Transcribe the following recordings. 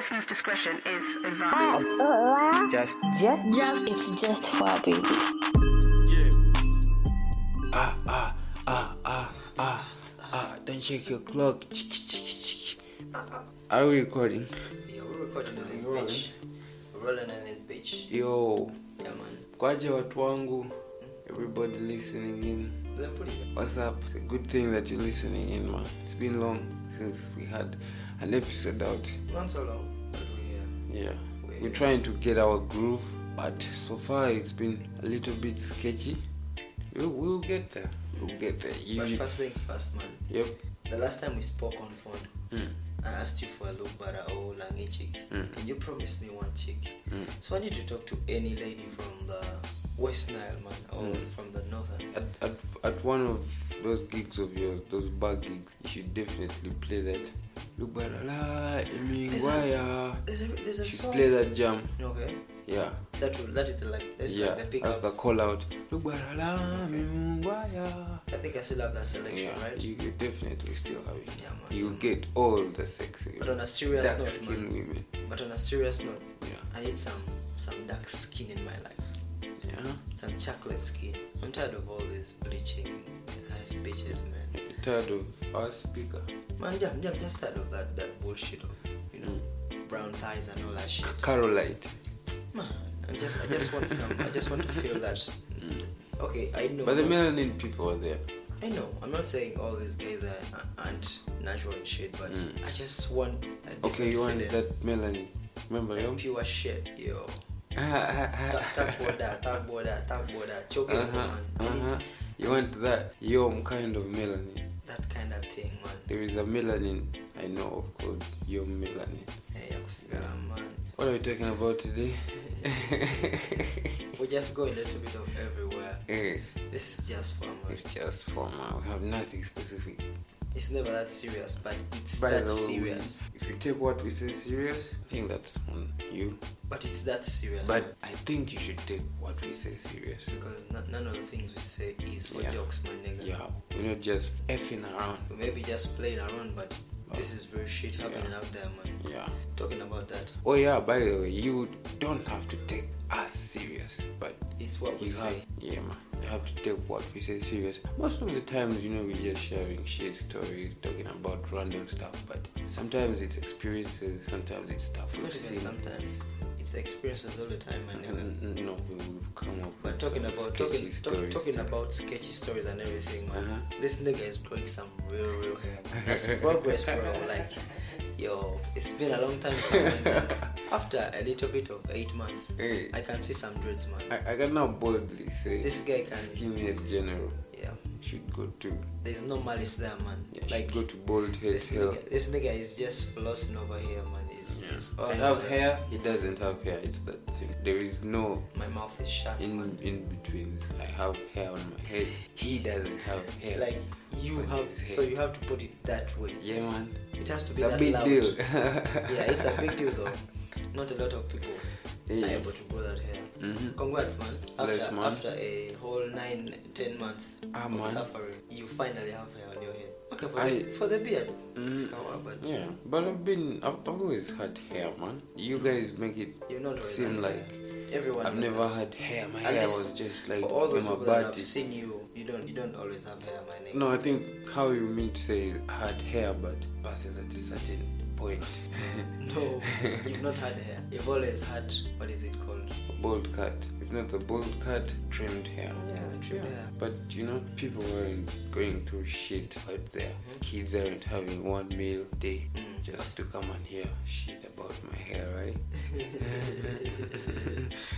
Listener's discretion is advised. It's just for a baby. Don't check your clock. Are we recording? Yeah, we're recording in this bitch. We're rolling in this bitch. Yo, Yeah, man. kwaje watu wangu, everybody listening in. What's up? It's a good thing that you're listening in, man. It's been long since we had an episode out. Not so long, but we're here. Yeah, we're trying to get our groove, but so far it's been a little bit sketchy. We'll get there. But first things first, man. Yep. The last time we spoke on phone, I asked you for a look bara or langi chick, and you promised me one chick. So I need to talk to any lady from the West Nile, man, or from the Northern. At one of those gigs of yours, those bar gigs, you should definitely play that. Look bara la emingwaya. There's a should song. play that jam. Okay. Yeah. That is like that's Yeah, like the pick that's up. the call out. Look bara la emingwaya. I think I still have that selection, Yeah, right? you definitely still have it. Yeah, man. You get all the sexy, But on a serious dark note, skin man. women. But on a serious note, Yeah. I need some dark skin in my life. Yeah. Some chocolate skin. I'm tired of all this bleaching ass bitches, man. You're tired of our speaker. Man, I'm just tired of that bullshit of, brown thighs and all that shit. Carolite. Man, I just want some. I just want to feel that. Okay, I know. But the melanin people are there. I know. I'm not saying all these guys aren't natural and shit, but I just want. Okay, you want that melanin. Remember, like yo? pure shit, yo. Tap border. Choking, man. You want that yom kind of melanin. That kind of thing, man. There is a melanin I know of called yom melanin. Hey, man. What are we talking about today? We just go a little bit of everywhere. This is just fun, man. It's just fun, man. We have nothing specific. It's never that serious, but it's By the that way, serious. if you take what we say serious, I think that's on you. But it's that serious. But I think you should take what we say serious. Because none of the things we say is for Yeah. jokes, my nigga. Yeah, we're not just effing around. We may be just playing around, but this is very shit happening out there, man. Yeah. Talking about that. Oh yeah, by the way, you don't have to take us serious, but It's what we you say. yeah, man. You have to take what we say serious. Most of the times, we're just sharing shit stories, talking about random stuff, but sometimes it's experiences, sometimes it's stuff Not we've even seen. sometimes. It's experiences all the time, my nigga. No, we've come up But with talking some about sketchy stories. talking about sketchy stories and everything, man. Uh-huh. This nigga is growing some real hair. That's progress, bro. Like, yo, it's been a long time coming. After a little bit of 8 months, Hey. I can see some dreads, man. I can now boldly say This guy can. skinhead general Yeah, should go to there's no malice there, man. should Like, go to bald head this hell. nigga is just flossing over here, man. It's all I have over. hair, he doesn't have hair. It's that thing. There is no My mouth is shut, man. in between. I have hair on my head. He doesn't have hair. Like, you on have, his so head. you have to put it that way. Yeah, man. It has to be It's a that big loud. deal. Yeah, it's a big deal though. Not a lot of people Yeah. are able to grow that hair. Mhm. Congrats, man. Bless, man. After a whole 9-10 months of Man. suffering, you finally have hair on your head. Okay, I- for the beard, it's kawa, but Yeah, but I've always had hair, man. You guys make it you've not always seem had like hair. Everyone I've has never hair. had hair. My At hair least was just like for all those my people that have body. seen you don't always have hair, my nigga. No, I think how you mean to say I had hair, but passes at a certain point. No, you've not had hair. You've always had, what is it called? Bald cut. If not the bald cut, trimmed hair. Yeah, trimmed hair. But people aren't going through shit out there. Kids aren't having one meal a day just to come and hear shit about my hair, right?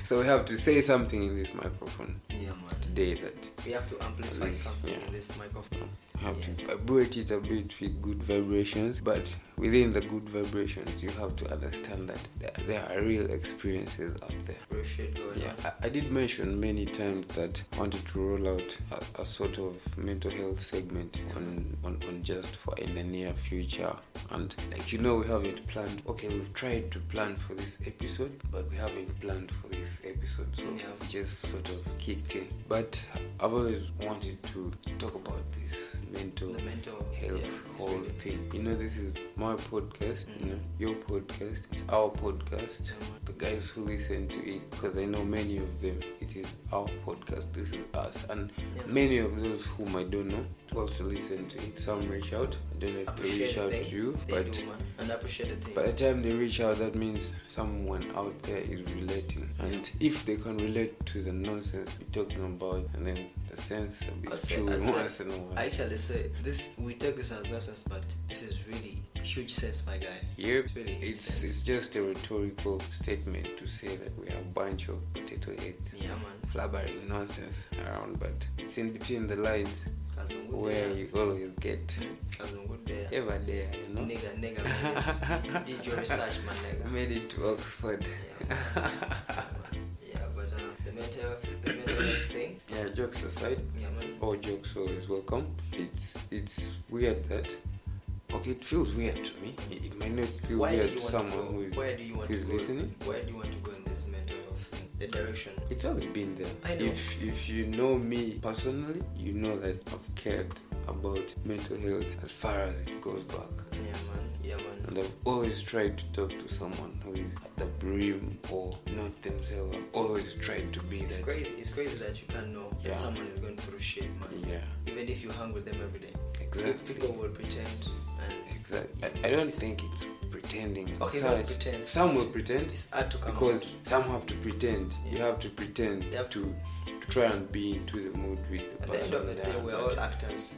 So we have to say something in this microphone Yeah, man. today that We have to amplify Yes, something yeah. in this microphone. have to vibrate it a bit with good vibrations, but within the good vibrations you have to understand that there are real experiences out there. Real shit going Yeah, on. I did mention many times that I wanted to roll out a sort of mental health segment on just for in the near future, and we haven't planned. Okay, we've tried to plan for this episode, but we haven't planned for this episode, so Yeah. we just sort of kicked in. But I've always wanted to talk about this mental The mental health yeah, whole really- thing. This is my podcast, your podcast, it's our podcast. The guys who listen to it, because I know many of them, it is our podcast, this is us. And many of those whom I don't know also listen to it. Some reach out. I don't know if they reach out to you, but and appreciate the thing. by the time they reach out, that means someone out there is relating. And if they can relate to the nonsense we're talking about, and then the sense of it's true once in a while. I actually say this, we take this as nonsense, but this is really huge sense, my guy. Yep, it's just a rhetorical statement to say that we are a bunch of potato heads, flabbering nonsense around, but it's in between the lines where you always get ever there, you know. Nigga, did your research, my nigga. Made it to Oxford. But the mental health thing. Yeah, jokes aside, all jokes always welcome. It's weird that. Okay, it feels weird to me. It might not feel weird to someone who is listening. Where do you want to go in this mental health thing? The direction. It's always been there. I know. If you know me personally, you know that I've cared about mental health as far as it goes back. Yeah, man. And I've always tried to talk to someone who is at the brim or not themselves. I've always tried to be it's that. It's crazy that you can't know that someone is going through shit, man. Yeah. Even if you hang with them every day. Exactly. People will pretend. Exactly. I don't think it's pretending. Okay, so pretend. Some will pretend. It's hard to come because out. some have to pretend. You have to pretend to try and be into the mood with the person. At the end of the day, we're all actors.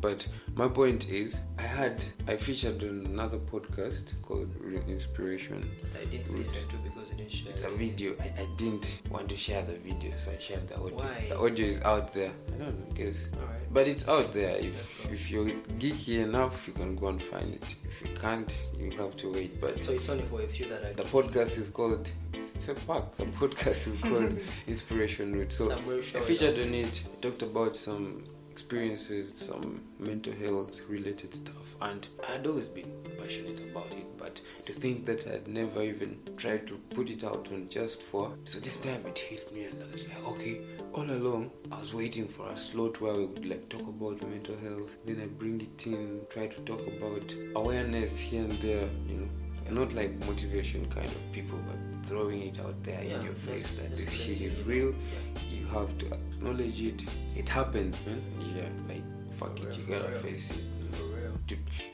But my point is, I featured on another podcast called Real Inspiration. I didn't listen to because I didn't share. It's a video. I didn't want to share the video, so I shared the audio. Why? The audio is out there. I don't know, guess. Alright. But it's out there. If you're geeky enough, you can go and find it. If you can't, you have to wait. But so it's only for a few that are the podcast is called. It's a pack. The podcast is called Inspiration Route. So I featured on it. Talked about some experiences, some mental health related stuff, and I'd always been passionate about it, but to think that I'd never even tried to put it out on just for, so this time it hit me and I was like, okay, all along I was waiting for a slot where we would like talk about mental health, then I bring it in, try to talk about awareness here and there, you know, not like motivation kind of people, but throwing it out there in your face that this shit is real. You have to acknowledge it. It happens, man. Yeah, like fuck it, you gotta face it.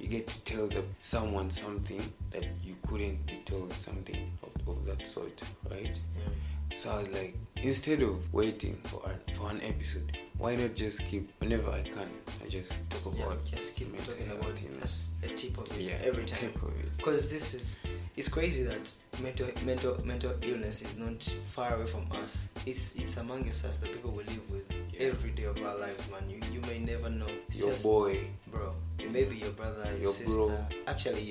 You get to tell someone something that you couldn't be told something of that sort, right? So I was like, instead of waiting for an episode, why not just keep, whenever I can, I just talk about just keep talking about it. That's a tip of it. Yeah, every time. Because it's crazy that mental illness is not far away from us. It's amongst us, the people we live with every day of our lives, man. You may never know. It's your boy, bro. It may be your brother, your sister, bro. Actually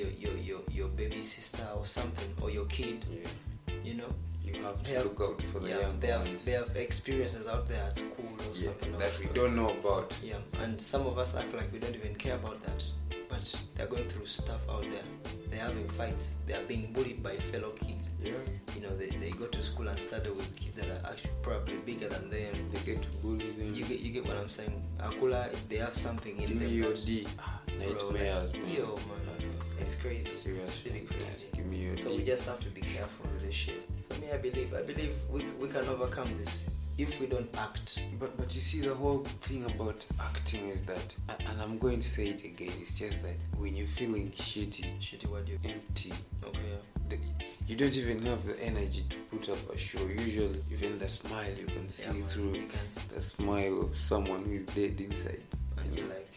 your baby sister or something, or your kid. You know. You have to look out for the young ones. They have experiences out there at school or something that we don't know about. Yeah, and some of us act like we don't even care about that, but they're going through stuff out there. They're having fights. They are being bullied by fellow kids. Yeah. You know, they go to school and study with kids that are actually probably bigger than them. They get to bully them. You get what I'm saying? Akula, they have something in them. Nightmares. Yo, man. It's crazy. Seriously, really crazy. Give me your so we just have to be careful with this shit. So I believe we can overcome this if we don't act. But you see, the whole thing about acting is that, and I'm going to say it again, it's just that when you're feeling shitty, what do you empty, okay, you don't even have the energy to put up a show. Usually, even the smile you can see through the smile of someone who is dead inside, and you're like,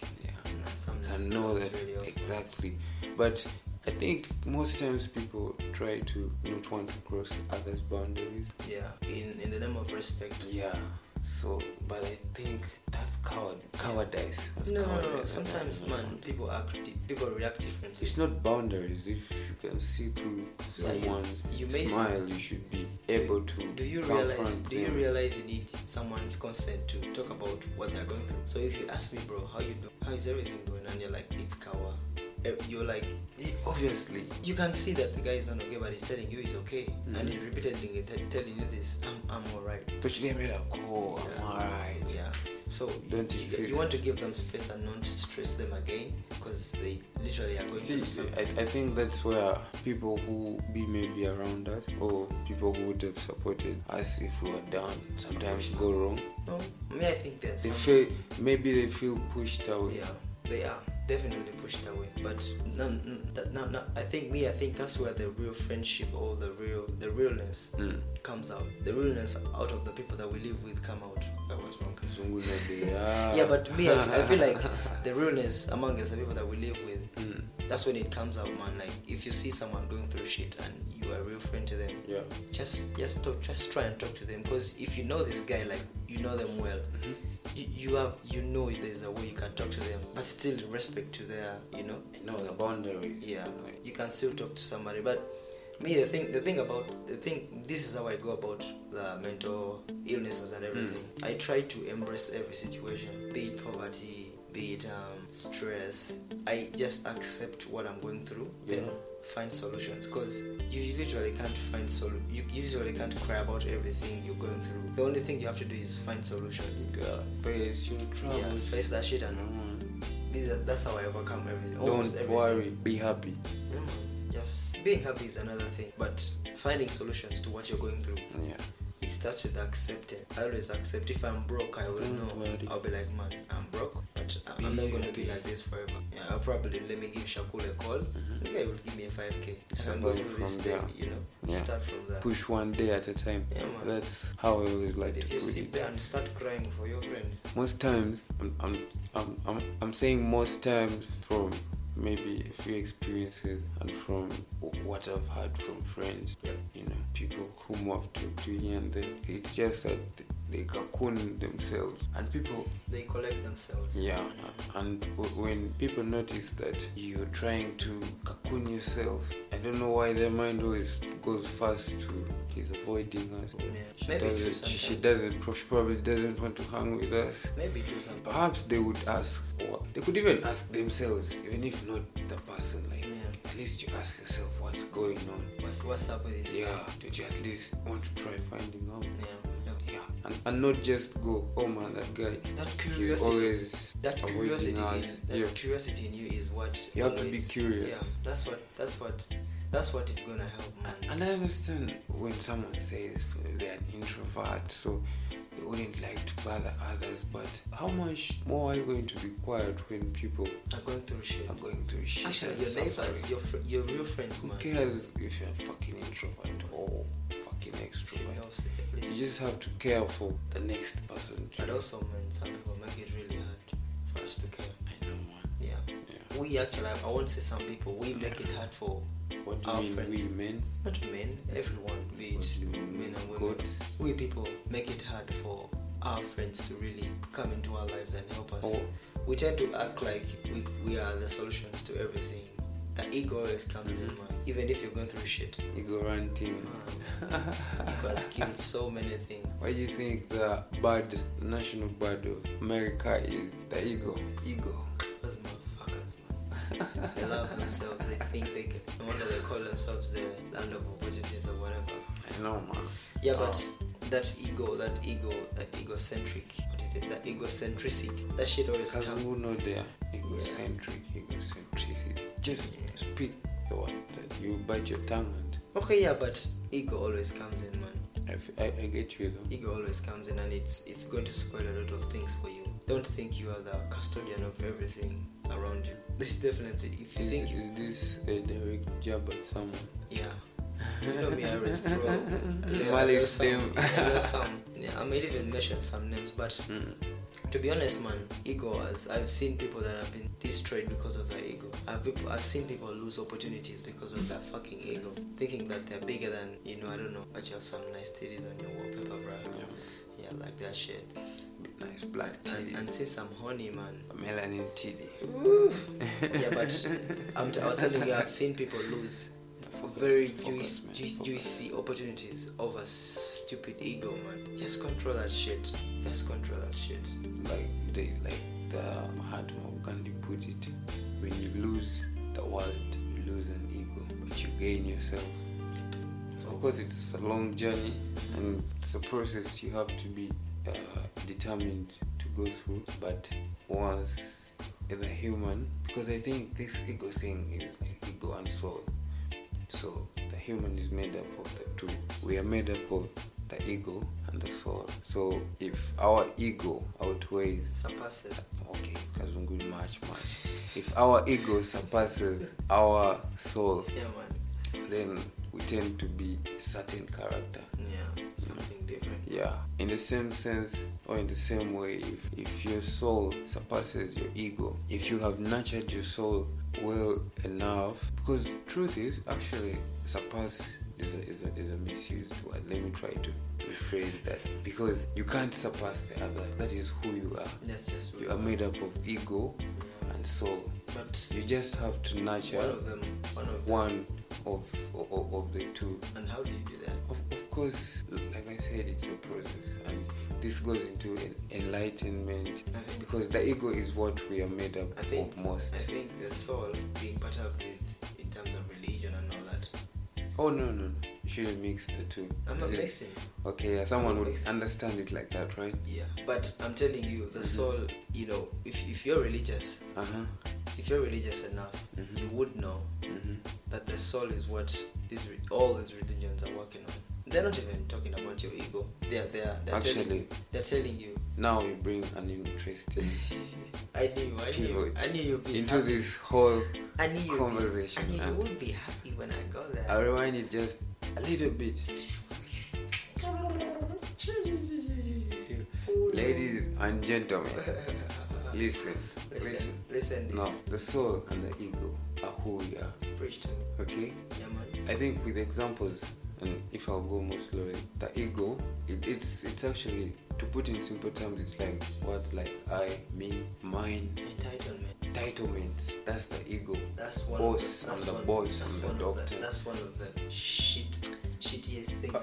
I can know that really exactly. But I think most times people try to not want to cross others' boundaries. Yeah, in the name of respect. Yeah. So, but I think that's cowardice. No. Sometimes, man, people react differently. It's not boundaries. If you can see through someone's smile, you should be able to. Do you realize you need someone's consent to talk about what they're going through? So if you ask me, bro, how you do? How is everything going? And you're like, it's kawa. You're like, obviously you can see that the guy is not okay, but he's telling you he's okay, and he's repeatedly telling you this. I'm alright. But you made a call. I'm alright. Yeah. So Don't you want to give them space and not stress them again, because they literally are going through something. I think that's where people who be maybe around us, or people who would have supported us if we were down, sometimes go wrong. No, I think there's they feel pushed away. Yeah, they are definitely pushed away. But I think that's where the real friendship or the realness comes out. The realness out of the people that we live with come out. That was wrong. Yeah, but me, I feel like the realness among us, the people that we live with, that's when it comes out, man. Like if you see someone going through shit and you are a real friend to them, just try and talk to them, because if you know this guy, like you know them well, you know there's a way you can talk to them, but still respect to their the boundaries. Yeah, you can still talk to somebody. But me, this is how I go about the mental illnesses and everything. I try to embrace every situation, be it poverty, be it stress. I just accept what I'm going through, then find solutions, because you literally can't find you literally can't cry about everything you're going through. The only thing you have to do is find solutions. You gotta face your troubles. Yeah, face that shit, and that's how I overcome everything. Don't worry, be happy. Just being happy is another thing, but finding solutions to what you're going through. Yeah. It starts with acceptance. I always accept. If I'm broke, I will know. I'll be like, man, I'm broke, but I'm not going to be like this forever. Yeah, I'll probably let me give Shakur a call. The guy will give me a 5K. And go through this day, start from there. Push one day at a time. Yeah, man. That's how I always like to put it. If you sit there and start crying for your friends. Most times, I'm saying most times from maybe a few experiences and from what I've heard from friends, people whom I've talked to here and there, it's just that they cocoon themselves, and people, they collect themselves. Yeah, and when people notice that you're trying to cocoon yourself, I don't know why their mind always goes fast to he's avoiding us. She probably doesn't want to hang with us. Maybe true sometimes. Perhaps they would ask, or they could even ask themselves, even if not the person. At least you ask yourself what's going on. What's up with this? Yeah, did you at least want to try finding out? Yeah. And not just go, oh man, that guy. That curiosity in you is what you have to be curious. Yeah, that's what is gonna help, man. And I understand when someone says they're an introvert, so they wouldn't like to bother others, but how much more are you going to be quiet when people are going through shit? Actually, your neighbors, your real friends, man. Who cares if you're a fucking introvert or fucking extrovert? You just have to care for the next person. But also, man, some people make it really hard for us to care. I know, man. Yeah. We actually, I won't say some people, we make it hard for what do our you mean, friends. We men? Not men, everyone, be it men and women. Gods. We people make it hard for our friends to really come into our lives and help us. We tend to act like we are the solutions to everything. The ego always comes in, man. Even if you're going through shit. Ego ranting. Ego has killed so many things. Why do you think the national bird of America is the ego? Those motherfuckers, man. They love themselves. They think they can. No wonder they call themselves the land of opportunities or whatever. I know, man. Yeah, but that egocentric, what is it? That egocentricity, that shit always comes. Who know their egocentricity? Just speak the word that you bite your tongue and. Okay, yeah, but ego always comes in, man. I get you though. Ego always comes in, and it's going to spoil a lot of things for you. Don't think you are the custodian of everything around you. This definitely, if you think. Is this a direct jab at someone? Yeah. You know me, I rest bro. I may even mention some names, but to be honest, man, ego, as I've seen people that have been destroyed because of their ego. I've seen people lose opportunities because of their fucking ego, thinking that they're bigger than, I don't know, but you have some nice titties on your wallpaper, bro. Yeah, like that shit. Nice black titties. And see some honey, man. Melanin titty. Yeah, but I was telling you, I've seen people lose very juicy opportunities over stupid ego, man. Just control that shit. Like the Mahatma Gandhi put it, when you lose the world, you lose an ego, but you gain yourself. So of course it's a long journey and it's a process you have to be determined to go through, but once the human, because I think this ego thing is like ego and soul. So the human is made up of the two. We are made up of the ego and the soul. So if our ego outweighs, surpasses, okay, kazungu much. If our ego surpasses our soul, yeah, man, then we tend to be a certain character. Yeah, something different. Yeah, in the same sense or in the same way, if your soul surpasses your ego, if you have nurtured your soul well enough, because truth is actually surpass is a misused word. Let me try to rephrase that, because you can't surpass the other. That is who you are. That's just you are made up of ego and soul, but you just have to nurture one of the two. And how do you do that? Of course, like I said, it's a process, and this goes into enlightenment, because the ego is what we are made up of most. I think the soul being part of with in terms of religion and all that. Oh no, you shouldn't mix the two. I'm not mixing. Okay, yeah, someone would understand it like that, right? Yeah, but I'm telling you, the soul, if you're religious, if you're religious enough, you would know that the soul is what all these religions are working on. They're not even talking about your ego. They're actually telling you. Now you bring an interesting I knew you'd be into happy. This whole conversation. I knew you would be happy when I got there. I'll rewind it just a little bit. Ladies and gentlemen, listen. No, the soul and the ego are who we are. Preach to me. Okay? Yeah, man. I think with examples, and if I'll go more slowly, the ego, it's actually, to put in simple terms, it's like what, like I, me, mine. Entitlements. That's the ego. That's one. Boss, I'm the boss, I'm the doctor. That's one of the shittiest things.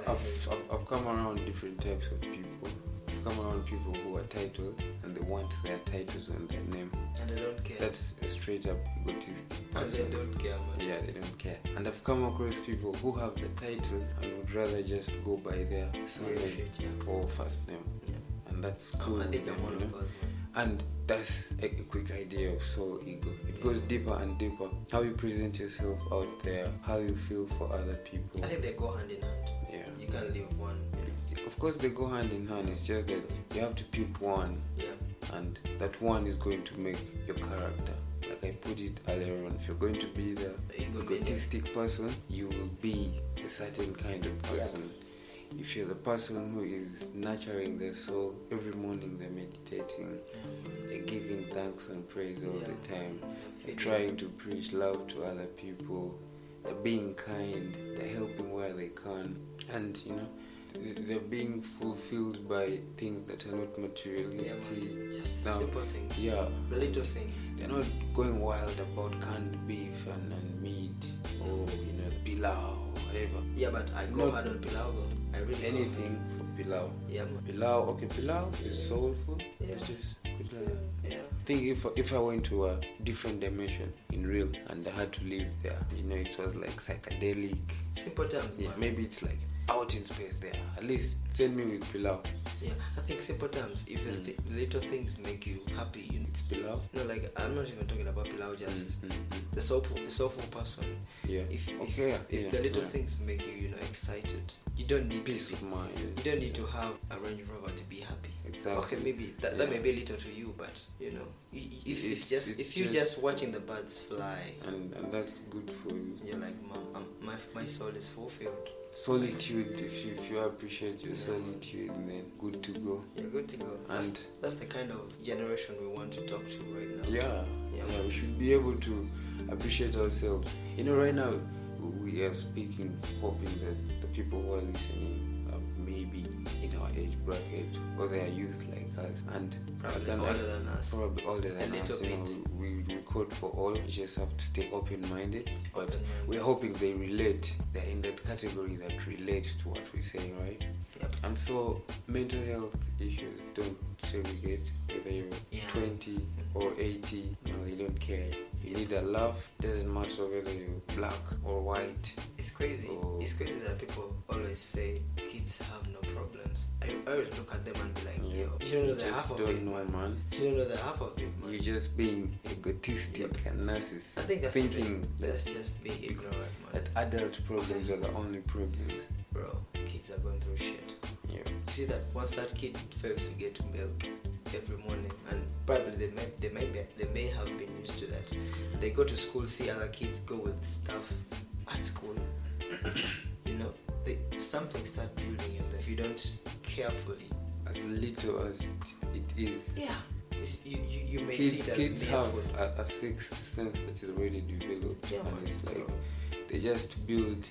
I've come around different types of people. I've come around people who are titled and they want their titles on their name. And they don't care. That's a straight up egotistic person. And they don't care, man. Yeah, they don't care. And I've come across people who have the titles and would rather just go by their surname or first name. Yeah. And that's cool. I think I'm one of us, man. And that's a quick idea of soul ego. It goes deeper and deeper. How you present yourself out there, how you feel for other people. I think they go hand in hand. Yeah. You can't leave one. Of course they go hand in hand. It's just that you have to pick one. Yeah. And that one is going to make your character. Like I put it earlier on, if you're going to be the egotistic person, you will be a certain kind of person. Yeah. If you're the person who is nurturing their soul, every morning they're meditating, they're giving thanks and praise all the time, they're trying to preach love to other people, they're being kind, they're helping where they can, and they're being fulfilled by things that are not materialistic. Just simple things. Yeah. The little things. They're not going wild about canned beef and meat or pilau. Whatever. Yeah, but I go hard on pilau though. I really anything for pilau. Yeah, man. Pilau is soulful. Yeah. It's just pilau. Yeah. I think if I went to a different dimension in real and I had to live there, it was like psychedelic. Simple terms, yeah, man. Maybe it's like out in space there. At least send me with pilau. Yeah, I think simple terms. If the little things make you happy, it's pilau. No, like I'm not even talking about pilau. Just the soulful person. Yeah. If the little things make you, excited, you don't need peace of mind. You don't need to have a Range Rover to be happy. Exactly. Okay, maybe that may be little to you, but if you're just watching the birds fly, and that's good for you. You're like, my soul is fulfilled. Solitude, if you appreciate your solitude, then good to go. You're good to go. And that's the kind of generation we want to talk to right now. Yeah, we should be able to appreciate ourselves. Right now we are speaking, hoping that the people who are listening are maybe in our age bracket, or they are youth like us, and probably older than us. We record for all. We just have to stay open-minded. But we're hoping they relate. They're in that category that relates to what we're saying, right? Yep. And so mental health issues don't segregate whether you're 20 or 80. They don't care. You need a laugh. Doesn't matter whether you're black or white. It's crazy. It's crazy that people always say kids have no problems. I always look at them and be like, yo, don't know the just half of don't it, know, man. You don't know the half of it, man. You're just being egotistic and narcissist. I think that's thinking that's just being ignorant, man. that adult problems are the only problems. Bro, kids are going through shit. Yeah. You see that once that kid fails to get milk every morning, and probably they may have been used to that. They go to school, see other kids go with stuff at school. You know, something start building in them if you don't carefully. As little as it is. Yeah. You may see that kids have a sixth sense that is already developed, Yeah, and man. it's like they just build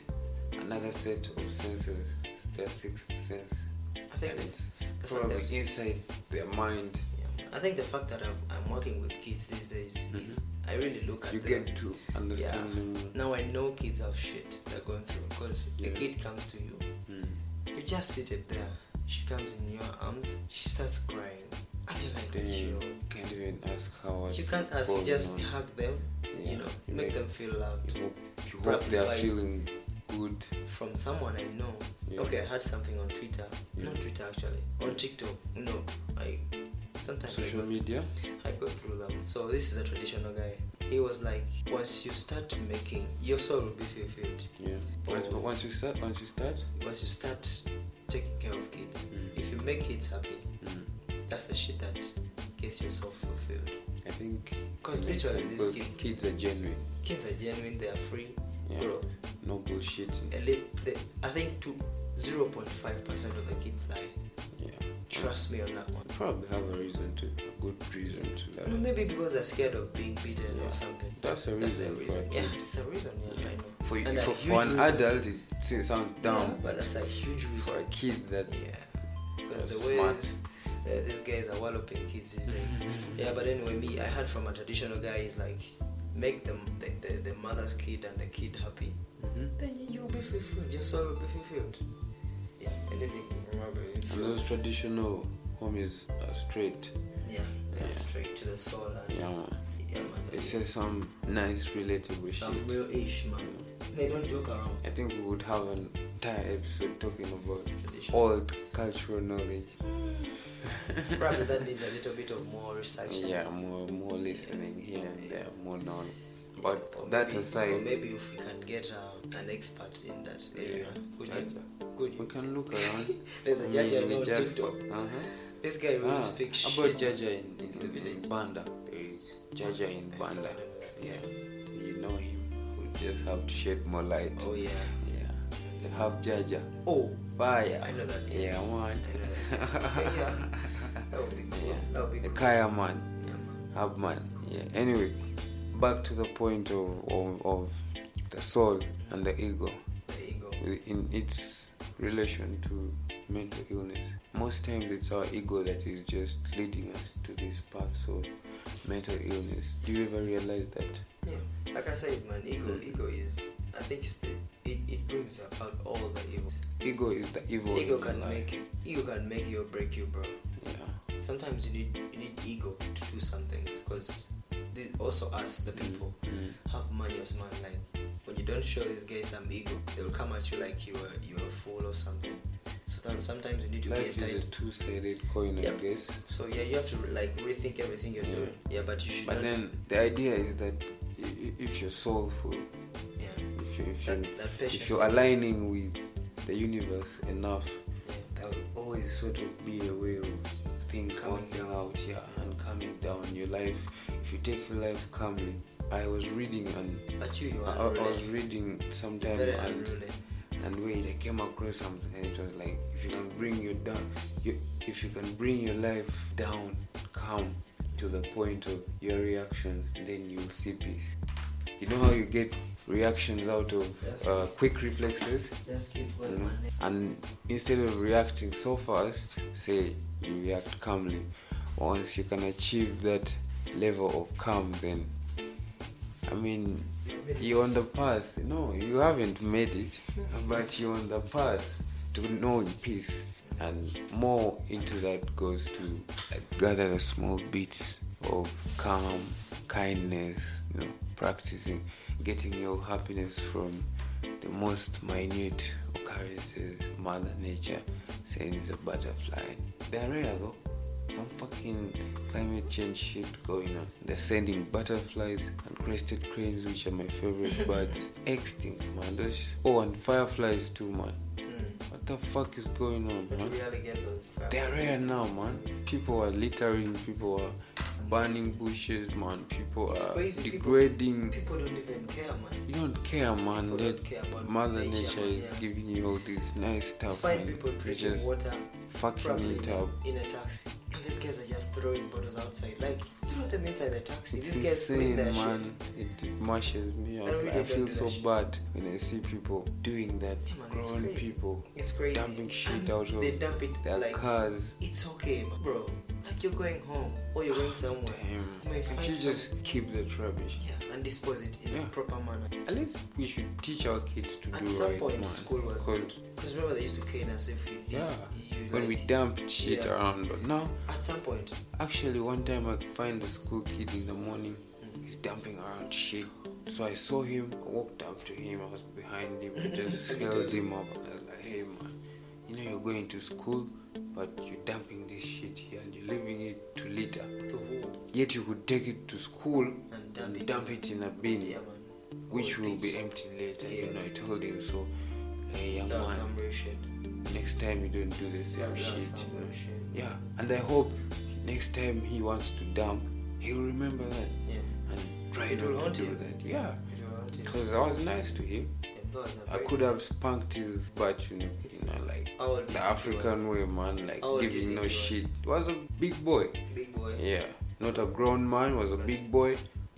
another set of senses, their sixth sense, I think and it's the probably fact that- inside their mind. Yeah. I think the fact that I'm working with kids these days is I really look at You them. get to understand them. Now I know kids have shit they're going through because Yeah. a kid comes to you, you just sit it there. She comes in your arms, she starts crying, and you're like, Then yo. you can't even ask how. You can't ask, you going just on. hug them, Yeah. you know, You make make- them feel loved. You hope Probably they are by- feeling good. From someone I know. Yeah. Okay, I had something on Twitter. Yeah. Not Twitter actually. On TikTok. No. Sometimes Social media. I go through them. So this is a traditional guy. He was like, once you start making, your soul will be fulfilled. Yeah. Once you start. Once you start taking care of kids, if you make kids happy, that's the shit that gets your soul fulfilled. I think. 'Cause literally these kids are genuine. Kids are genuine, they are free. Yeah. Bro, No bullshit. I think 0.5% of the kids lie. Yeah. Trust me on that one. Probably have a good reason to No, lie. maybe because they're scared of being beaten Yeah. or something. That's a the reason. reason. For a Yeah, kid. it's a reason. Yeah, I know. For And a for huge an reason. adult, it sounds dumb. Yeah, but that's a huge For a reason. kid, that Yeah, because That's the way smart. these guys are walloping kids these days. Yeah, but anyway, I heard from a traditional guy is like, make them the mother's kid and the kid happy, then you'll be fulfilled. Your soul will be fulfilled. Yeah, anything. Remember, and those traditional homies are straight. yeah, straight to the soul and Yeah, man. yeah, man. They say some nice, relatable Some shit. real ish, man. They don't joke around. I think we would have an entire episode talking about Tradition. old cultural knowledge. Probably that needs a little bit of more research. Yeah, more listening here and there, more knowledge. But Or that maybe- or aside, maybe if we can get an expert in that area. Could you? Could we you? can look around. There's a judge I know on just, TikTok. uh-huh. This guy will Ah, speak about shit. Jaja the in village. Banda. There is Jaja in I Banda. don't know that. Yeah, you know him. We just have to shed more light. Oh yeah. Yeah, you have Jaja. Oh, Fire. I know that. Yeah, man. Okay, yeah. That would be cool. Yeah. That would be The cool. Kaya man. Yeah, man. Hub man. Yeah. Anyway, back to the point of the soul and the ego There you go. in its relation to mental illness. Most times it's our ego that is just leading us to this path of mental illness. Do you ever realize that? Yeah. Like I said, man, ego is. I think it brings out all the evil. Ego is the evil. Ego in can your life. make you or break you, bro. Yeah. Sometimes you need ego to do some things because also us the people have manias, man. Like when you don't show these guys some ego, they will come at you like you're a fool or something. So sometimes you need to be Life is a entitled. two-sided coin, Yep. I guess. So yeah, you have to like rethink everything you're doing. Yeah, but you should. But not, then the idea is that if you're soulful, yeah, if patience. you're aligning with the universe enough, Yeah. there will always sort of be a way of things working out, yeah, and coming down your life. If you take your life calmly, I was reading and But you I are was reading sometime very and unruly. wait, I came across something and it was like if you can bring your life down calm to the point of your reactions, then you'll see peace. You know how you get reactions out of quick reflexes? Just keep You going, know? man. And instead of reacting so fast, say you react calmly. Once you can achieve that level of calm, then I mean you're on the path. No, you haven't made it, but you're on the path to knowing peace. And more into that goes to like, gather the small bits of calm, kindness, practicing, getting your happiness from the most minute occurrences. Mother Nature sends a butterfly. They're rare though. some fucking climate change shit going on. They're sending butterflies and crested cranes, which are my favorite birds, extinct, man. And fireflies too, man. What the fuck is going on, But man? you really get those fireflies. They're rare now, man. People are littering, people are burning bushes, man. People It's are crazy. degrading. People don't even care, man. You don't care, man. People don't care about Mother nature, Nature man, is yeah. giving you all this nice stuff. Find man. people You're drinking just water fucking probably it up. in a taxi, and these guys are just throwing bottles outside. Like, throw them inside the taxi. It's These guys putting insane, their man. shit. It mashes me up. really I don't feel do so that shit. bad when I see people doing that. Yeah, man, it's Grown crazy. people It's crazy. dumping shit And out of they dump it their like cars. it's okay, bro. Like you're going home or you're going somewhere. You may Can't find you some, just keep that rubbish? and dispose it in a Yeah. proper manner. At least we should teach our kids to At do some right, point, man. school was good. Because remember, they used to cane us if we Yeah, you when we like- dumped shit Yeah. around. But now, At some point, actually, one time I find a school kid in the morning. He's dumping around shit. So I saw him, I walked up to him, I was behind him, I just held him up. I was like, hey man, you know you're going to school, but you're dumping this shit here and you're leaving it to litter. to who? Yet you could take it to school And and dump it in a bin, Yeah, man. which Oh, will be bitch. empty later. Yeah. You know, I told him so. Hey young That was man, some real shit. next time you don't do the same That was shit. some You know? real shit. Yeah, and I hope next time he wants to dump, he'll remember that Yeah. and try It will not haunt to do him. that. Yeah, It will haunt him. because I was nice to him. Yeah, that was a I very- could have spanked his butt, like How old do you the think he African way, man, like How old do you giving think no he was? shit. Was a big boy. Big boy. Yeah, not a grown man, was a big boy,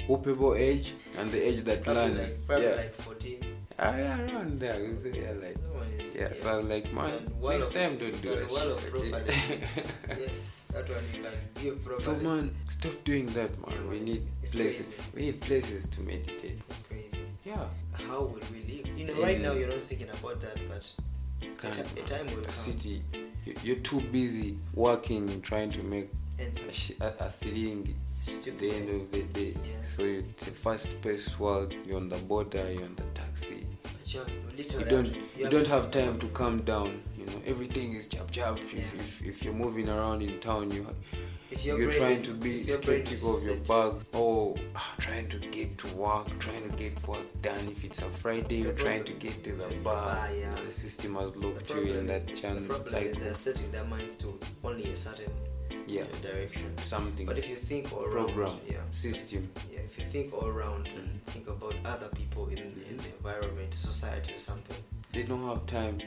whoopable age, and the age that Probably lands. probably Yeah, like 14. yeah, around there. Yeah, like. That one is, Yeah, so I was like, man, And wall next of- time don't do and that wall of shit. property. Okay? Yes, that one you can give properly. So man, stop doing that, man. Yeah, We man, need it's places. crazy. We need places to meditate. It's crazy. Yeah, How would we live? You know, right now you're not thinking about that, but kind a time will a come. city. You're too busy working, trying to make And a city at stupid the end ends. of the day. Yeah. So it's a fast-paced world. You're on the border. You're on the taxi. But you're You literally don't have time to calm down. You know, everything is chop chop. If you're moving around in town, if you're brain- trying to be if your brain is skeptical of your set- bag. Trying to get to work, trying to get work done. If it's a Friday, you're trying to get to the bar. yeah. The system has The locked you problem in that is- channel the problem is cycle. they're setting their minds to only a certain direction. Something. But if you think all Program, round, system. if you think all round and think about other people in the environment, society or something. They don't have time.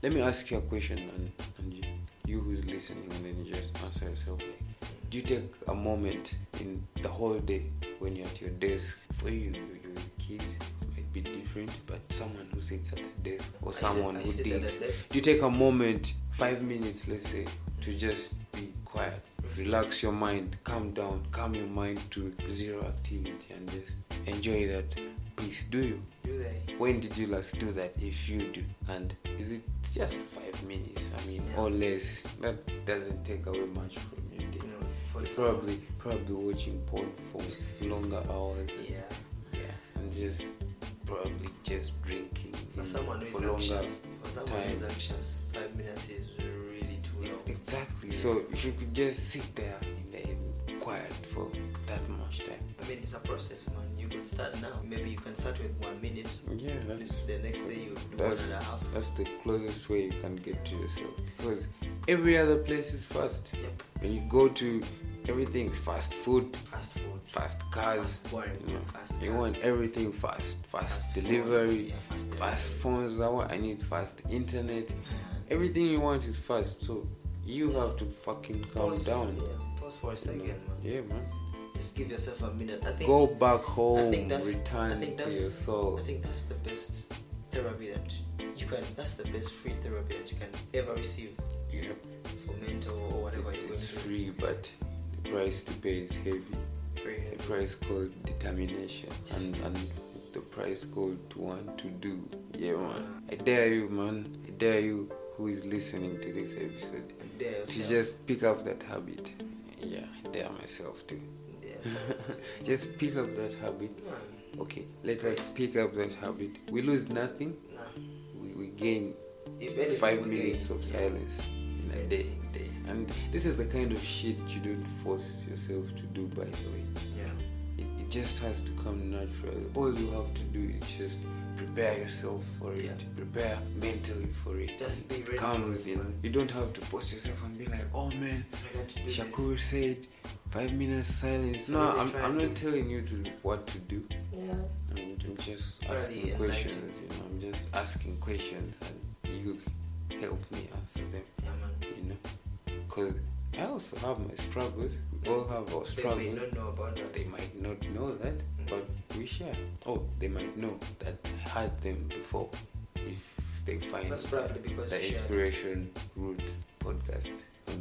Let me ask you a question, and you who's listening, and then you just answer yourself. Do you take a moment in the whole day when you're at your desk? For you, your kids might be different, but someone who sits at the desk or someone I who sit at the digs, desk. do you take a moment, 5 minutes, let's say, to just be quiet, relax your mind, calm down, calm your mind to zero activity, and just enjoy that peace? Do you? Do they? When did you last do that, if you do? And is it just 5 minutes? I mean, Yeah. or less? That doesn't take away much from your day. You know, for You're probably watching porn for longer hours. Yeah. And just probably just drinking For someone who is for longer anxious, time. 5 minutes is really too long. Exactly. So if you could just sit there in quiet for that much time. I mean, it's a process, man. You could start now. Maybe you can start with 1 minute. Yeah, The next day you do 1.5. that's the closest way you can get to yourself, because every other place is fast. Yep. When you go to, everything's fast food, Fast food. fast cars. Fast boring. You know, Fast you cars. want everything fast Fast delivery, phones. Yeah, fast delivery. phones. I need fast internet. Everything you want is fast. So you have to fucking calm Pause, down. Yeah, pause for a second, man. Yeah, man. Just give yourself a minute. I think Go back home. I think that's Return I think to your that's soul. I think that's the best therapy that you can. That's the best free therapy that you can ever receive. Yep. For mental or whatever It's it's going free, but the price to pay is heavy. to. Very The heavy. price called determination, Just- and the price called to want to do. Yeah, man. I dare you, man. I dare you who is listening to this episode And dare to yourself. just pick up that habit. Yeah, I dare myself too. Dare yourself. Just pick up that habit. Man, Okay, let great. us pick up that habit. We lose nothing. nah. We gain If anything, 5 we gain. minutes of silence in a day. And this is the kind of shit you don't force yourself to do, by the way. Yeah. It just has to come naturally. All you have to do is just prepare yourself for it. Prepare mentally for it. Just be ready. It comes, you know. You don't have to force yourself and be like, oh man, I got to do Shakur this. said 5 minutes silence. So No, really I'm not telling you what to do. Yeah. I'm just Already asking questions, you know. I'm just asking questions and you help me answer them, Yeah, man. you know. Because I also have my struggles. We all have our struggles. They may not know about that. They might not know that, but we share. Oh, they might know that I had them before. If they find That's probably because the you shared Inspiration Roots podcast.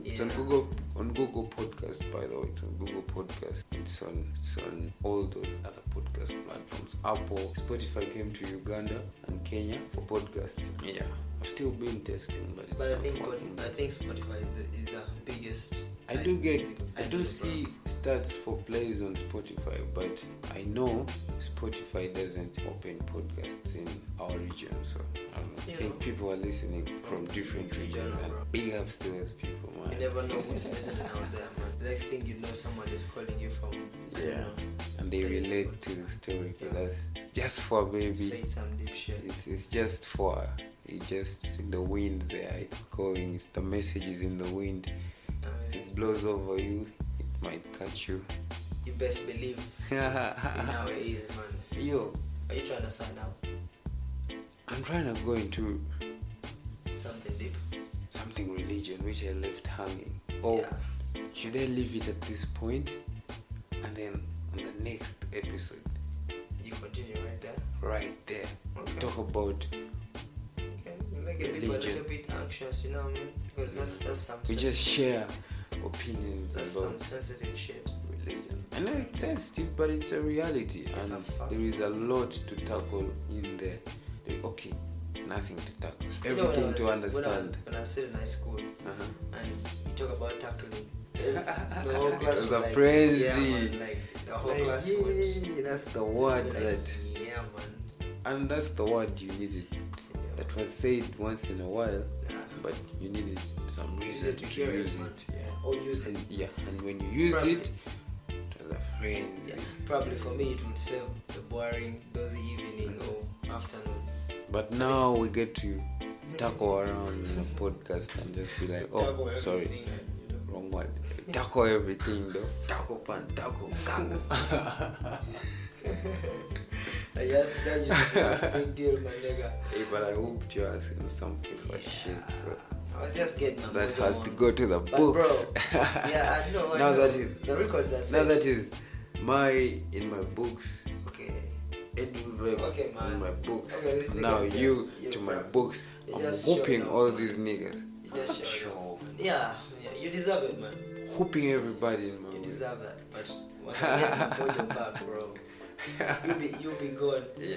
It's on Yeah. Google Podcast, by the way. It's on Google Podcast. It's on all those other podcast platforms. Apple, Spotify came to Uganda and Kenya for podcasts. Yeah, I've still been testing, but it's But I not think working. Spotify is the biggest. I don't see stats for plays on Spotify, but I know Spotify doesn't open podcasts in our region, so I don't know. I think people are listening from different regions, and big ups to those people, man. You never know who's listening out there, man. The next thing you know, someone is calling you from. Yeah, and they relate to the story because it's just for baby. Say some deep shit. It's just for it's just in the wind there. It's going. It's the message is in the wind. If it blows over you, it might catch you. You best believe in how it is, man. Yo, Are you trying to sign out? I'm trying to go into Something deep. something religion which I left hanging. Or Yeah. should I leave it at this point and then on the next episode, You continue right there. right there, Okay. talk about Okay. You make it people a Religion. little bit anxious, you know what I mean? Because that's some. we just share opinions That's about some sensitive shit. religion. I know it's sensitive, but it's a reality, It's and a fact. there is a lot to tackle in there. Okay, nothing to tackle, You know, everything to understand. When I was still in high school, Uh-huh. and you talk about tackling, the whole class It was a like, frenzy. Yeah, man, like the whole class would. Yay, that's the word Like, that, yeah, man. and that's the word you needed. That was said once in a while, Yeah. but you needed some You reason need to hear use man. it. Yeah. Or use it. And and when you used Probably. it was a frenzy. Yeah. Probably for me it would save the boring dozy evening or afternoon. But now we get to tackle around in a podcast and just be like, oh, Tackle sorry, everything and, you know. wrong word. Tackle everything though. Tackle pan, tackle gang. That's just a big deal, my nigga. Hey, but I hoped you're asking something for shit, so I was just getting a that mojo has on. to go to the But books. bro, yeah, I know. I Now know. that is- the records are Now set. that is in my books. Okay. Edu Vibes Okay, man. in my books. Okay, this Now nigga's you just- to you my prob- books. you I'm just whooping showed all off, these niggas. You just Show showed off. Yeah, you deserve it, man. Whooping everybody in my You way. deserve that. But once I get the mojo back, bro, you'll be gone. Yeah.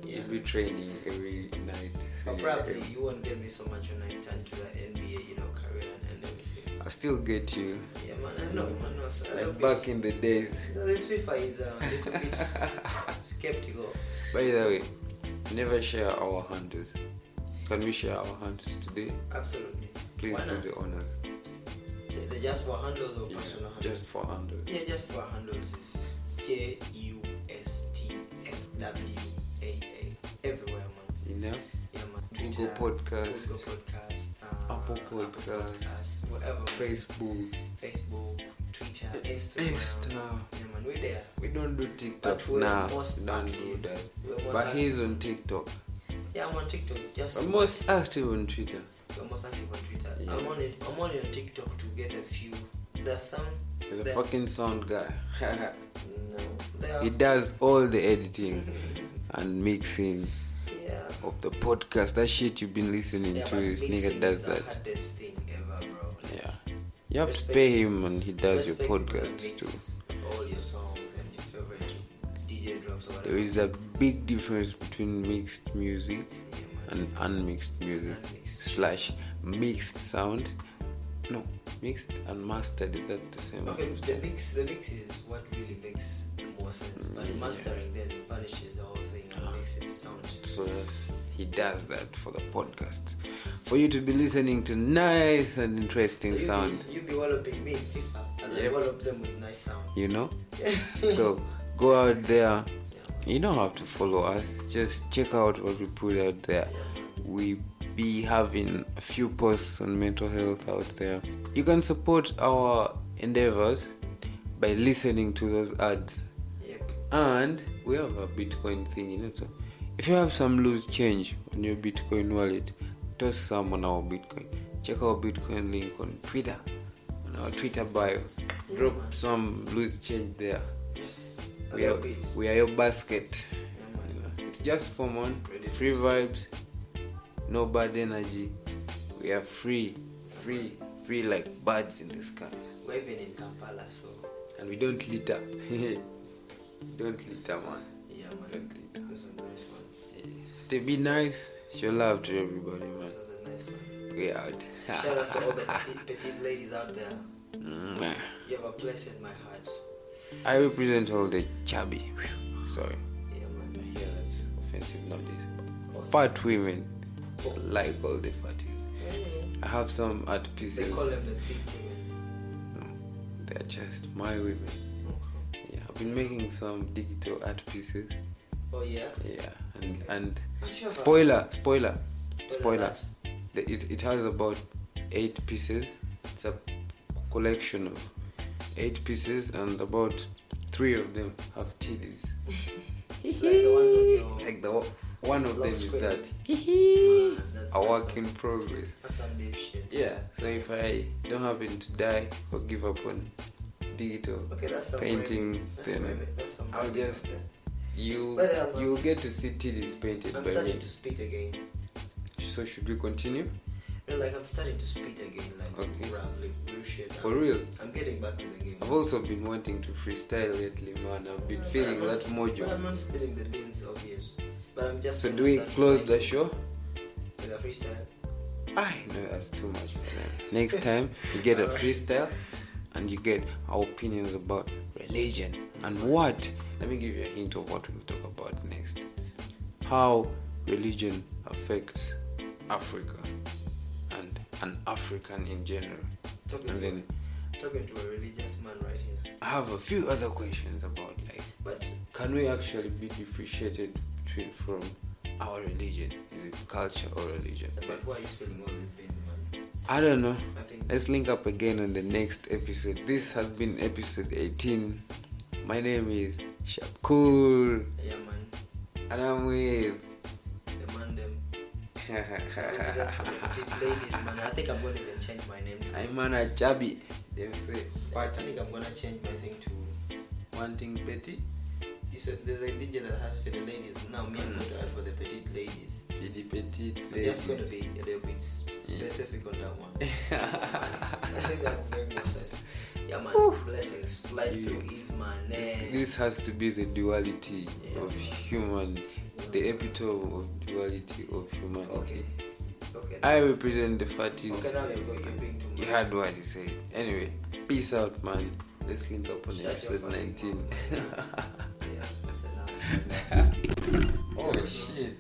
Yeah. You'll be training every night. But probably you won't get me so much when I turn to the NBA, career and everything. I still get you. Yeah, man, I know, man. No, so a little Like bit- back in the days. This FIFA is a little bit skeptical. By the way, never share our handles. Can we share our handles today? Absolutely. Please Why do not? the honors. They're just for handles or Yeah, personal handles? just for handles. Yeah, just for handles is KUSTFWAA. Everywhere, man. You know? Yeah, man. Google Podcast, Google Podcast, Apple Podcast, whatever. Facebook, Twitter, Instagram. Insta. Yeah, man, we're there. We don't do TikTok. But we're Nah, most we don't active. do that. We're most But active. he's on TikTok. Yeah, I'm on TikTok. Just I'm most active on Twitter. we're most active on Twitter. Yeah. I'm only on TikTok to get a few. There's some. He's a there- fucking sound guy. No, there are. He does all the editing and mixing Yeah. of the podcast. That shit you've been listening Yeah, to, but this mixing nigga does is the that. hardest thing ever, bro. Like, Yeah. You have to Respect- pay him and he does your respect people that podcasts mix too. all your songs and your favorite DJ drops or whatever. There is a big difference between mixed music Yeah, man. and unmixed music Unmixed. / mixed sound. No, mixed and mastered, is that the same? Okay, the mix is what really makes more sense. But Yeah. mastering then punishes the whole thing and makes it sound. So he he does that for the podcast. For you to be listening to nice and interesting sound. You be developing me in FIFA as I develop them with nice sound. You know? So go out there. You don't have to follow us. Just check out what we put out there. We be having a few posts on mental health out there. You can support our endeavors by listening to those ads. And we have a Bitcoin thing, so if you have some loose change on your Bitcoin wallet, toss some on our Bitcoin. Check our Bitcoin link on Twitter, on our Twitter bio. Drop some loose change there. Yes. We are your basket. It's just for fun, free vibes, no bad energy. We are free like birds in the sky. We're even in Kampala, so. And we don't litter. Don't litter, man. Yeah, man. Don't litter. This is a nice one. To be nice, show love to everybody, man. This is a nice one. We out. Shout out to all the petite ladies out there. You have a place in my heart. I represent all the chubby. Sorry. Yeah, man. Yeah, that's offensive nowadays. Fat women, like all the fatties. I have some art pieces. They call them the thick women. No, they're just my women. Yeah, I've been making some digital art pieces. Oh yeah. Yeah, and Sure spoiler. that. It has about 8 pieces. It's a collection of 8 pieces, and about 3 of them have titties. Like the ones on your. Like the one of them is screen. that. A work in progress. That's some deep shit. Yeah. So if I don't happen to die or give up on digital That's some painting, then I'll just you'll get to see titties painted I'm by starting me. to spit again. So should we continue? No, like I'm starting to spit again, like Okay. real shit. For real? I'm getting back to the game. I've also been wanting to freestyle lately, man. I've been feeling that mojo. I'm not spitting the beans, obvious. But I'm just. So do we close the show? With a freestyle? I know that's too much. Next time you get a freestyle and you get our opinions about religion and what. Let me give you a hint of what we'll talk about next. How religion affects Africa and an African in general. Talking to a religious man right here. I have a few other questions about can we actually be differentiated from our religion? Is it culture or religion? But why are you spilling all these beans, man? I don't know. Let's link up again on the next episode. This has been episode 18. My name is Shakur. Yeah, man. And I'm with the man them. Represents for the petite ladies, man. I think I'm going to even change my name to. I'm a chubby. They say, I think I'm going to change my thing to. Wanting petty? There's a DJ that has for the ladies. Now me, I'm going to add for the petite ladies. For the petite I'm ladies. just going to be a little bit specific on that one. I think that will make more sense. Yeah, man. Blessings. Slide through is my name. This has to be the duality of human. The epitome of duality of humanity. Okay. I represent the fatties. Okay, now you're being too much. You heard what he said. Anyway, peace out, man. Let's link up on episode 19. Yeah, that's enough. Oh shit.